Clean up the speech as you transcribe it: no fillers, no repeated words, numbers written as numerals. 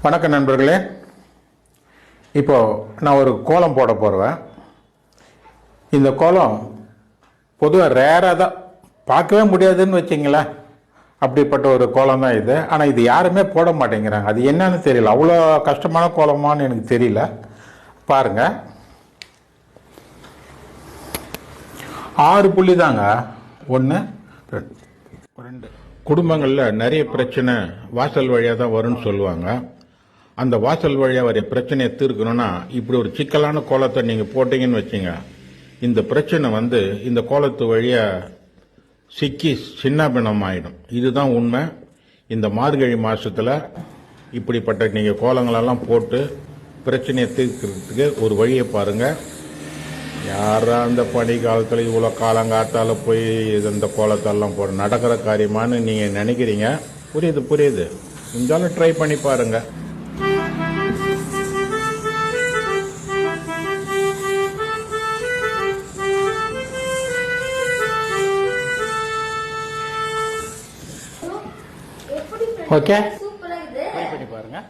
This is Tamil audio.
வணக்கம் நண்பர்களே. இப்போது நான் ஒரு கோலம் போட போகிறேன். இந்த கோலம் பொதுவாக ரேராக தான், பார்க்கவே முடியாதுன்னு வச்சிங்களேன். அப்படிப்பட்ட ஒரு கோலம் தான் இது. ஆனால் இது யாருமே போட மாட்டேங்கிறாங்க. அது என்னன்னு தெரியல. அவ்வளோ கஷ்டமான கோலமானு எனக்கு தெரியல. பாருங்கள், 6 புள்ளி தாங்க. 1 2. குடும்பங்களில் நிறைய பிரச்சனை வாசல் வழியாக தான் வரும்னு சொல்லுவாங்க. அந்த வாசல் வழியாக வர பிரச்சனையை தீர்க்கணும்னா இப்படி ஒரு சிக்கலான கோலத்தை நீங்கள் போட்டீங்கன்னு வச்சுங்க, இந்த பிரச்சனை இந்த கோலத்து வழியாக சிக்கி சின்ன பின்னம் ஆகிடும். இதுதான் உண்மை. இந்த மார்கழி மாதத்தில் இப்படிப்பட்ட நீங்கள் கோலங்களெல்லாம் போட்டு பிரச்சனையை தீர்க்கிறதுக்கு ஒரு வழியை பாருங்கள். யாரா அந்த பனி காலத்தில் இவ்வளோ காலங்காத்தால் போய் இந்த கோலத்தெல்லாம் போட நடக்கிற காரியமானு நீங்கள் நினைக்கிறீங்க. புரியுது. கொஞ்சாலும் ட்ரை பண்ணி பாருங்கள். ஓகே, ட்ரை பண்ணி பாருங்கள்.